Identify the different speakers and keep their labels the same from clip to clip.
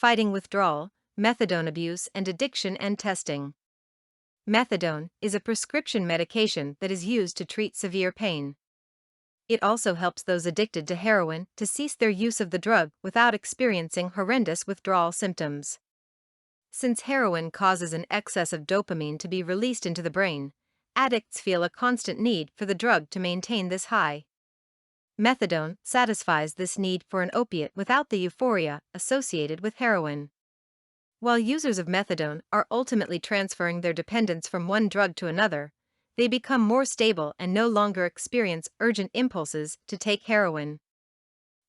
Speaker 1: fighting withdrawal, methadone abuse and addiction and testing. Methadone is a prescription medication that is used to treat severe pain. It also helps those addicted to heroin to cease their use of the drug without experiencing horrendous withdrawal symptoms. Since heroin causes an excess of dopamine to be released into the brain, addicts feel a constant need for the drug to maintain this high. Methadone satisfies this need for an opiate without the euphoria associated with heroin. While users of methadone are ultimately transferring their dependence from one drug to another, they become more stable and no longer experience urgent impulses to take heroin.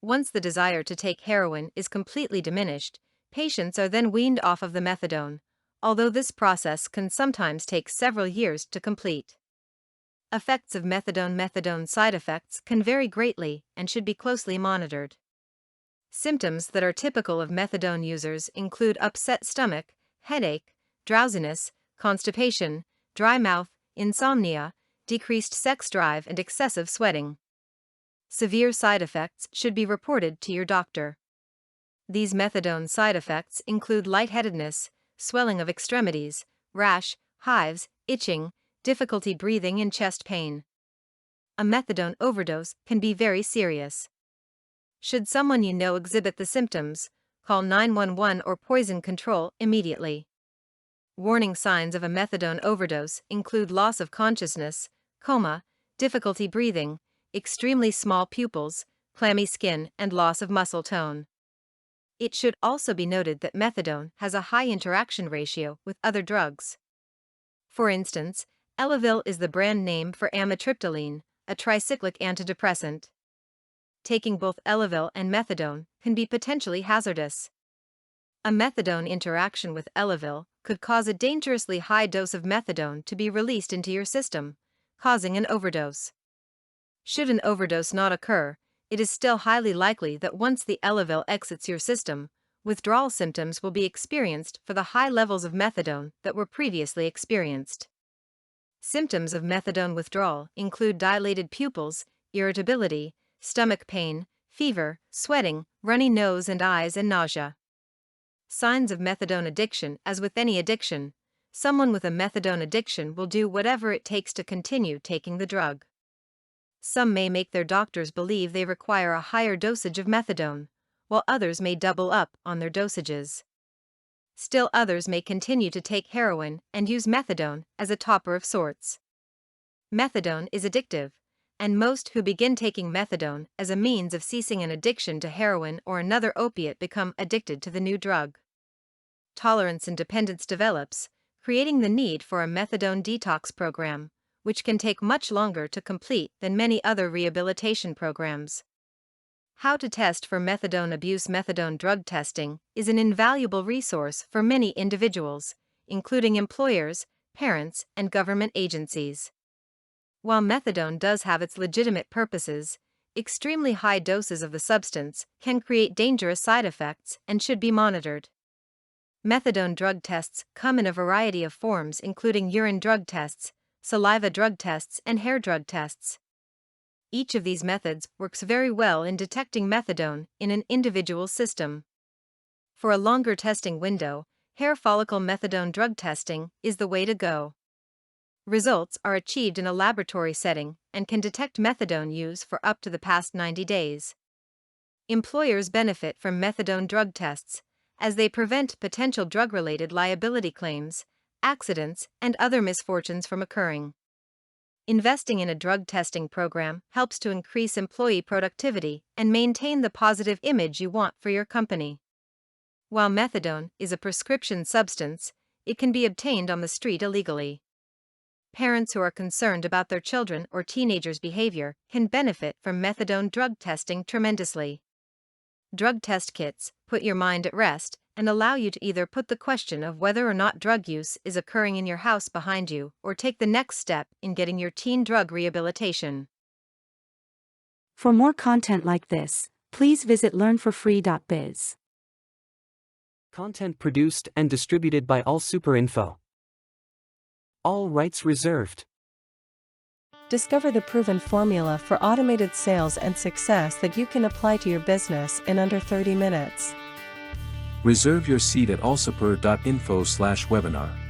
Speaker 1: Once the desire to take heroin is completely diminished, patients are then weaned off of the methadone, although this process can sometimes take several years to complete. Effects of methadone side effects can vary greatly and should be closely monitored. Symptoms that are typical of methadone users include upset stomach, headache, drowsiness, constipation, dry mouth, insomnia, decreased sex drive and excessive sweating. Severe side effects should be reported to your doctor. These methadone side effects include lightheadedness, swelling of extremities, rash, hives, itching, difficulty breathing and chest pain. A methadone overdose can be very serious. Should someone you know exhibit the symptoms, call 911 or poison control immediately. Warning signs of a methadone overdose include loss of consciousness, coma, difficulty breathing, extremely small pupils, clammy skin, and loss of muscle tone. It should also be noted that methadone has a high interaction ratio with other drugs. For instance, Elavil is the brand name for amitriptyline, a tricyclic antidepressant. Taking both Elavil and methadone can be potentially hazardous. A methadone interaction with Elavil could cause a dangerously high dose of methadone to be released into your system, causing an overdose. Should an overdose not occur, it is still highly likely that once the Elavil exits your system, withdrawal symptoms will be experienced for the high levels of methadone that were previously experienced. Symptoms of methadone withdrawal include dilated pupils, irritability, stomach pain, fever, sweating, runny nose and eyes, and nausea. Signs of methadone addiction. As with any addiction, someone with a methadone addiction will do whatever it takes to continue taking the drug. Some may make their doctors believe they require a higher dosage of methadone, while others may double up on their dosages. Still others may continue to take heroin and use methadone as a topper of sorts. Methadone is addictive, and most who begin taking methadone as a means of ceasing an addiction to heroin or another opiate become addicted to the new drug. Tolerance and dependence develops, creating the need for a methadone detox program, which can take much longer to complete than many other rehabilitation programs. How to test for methadone abuse. Methadone drug testing is an invaluable resource for many individuals, including employers, parents, and government agencies. While methadone does have its legitimate purposes, extremely high doses of the substance can create dangerous side effects and should be monitored. Methadone drug tests come in a variety of forms, including urine drug tests, saliva drug tests, and hair drug tests. Each of these methods works very well in detecting methadone in an individual's system. For a longer testing window, hair follicle methadone drug testing is the way to go. Results are achieved in a laboratory setting and can detect methadone use for up to the past 90 days. Employers benefit from methadone drug tests, as they prevent potential drug-related liability claims, accidents, and other misfortunes from occurring. Investing in a drug testing program helps to increase employee productivity and maintain the positive image you want for your company. While methadone is a prescription substance, it can be obtained on the street illegally. Parents who are concerned about their children or teenagers' behavior can benefit from methadone drug testing tremendously. Drug test kits put your mind at rest and allow you to either put the question of whether or not drug use is occurring in your house behind you or take the next step in getting your teen drug rehabilitation.
Speaker 2: For more content like this, please visit learnforfree.biz.
Speaker 3: Content produced and distributed by AllSuperInfo. All rights reserved.
Speaker 4: Discover the proven formula for automated sales and success that you can apply to your business in under 30 minutes.
Speaker 5: Reserve your seat at allsuper.info/webinar.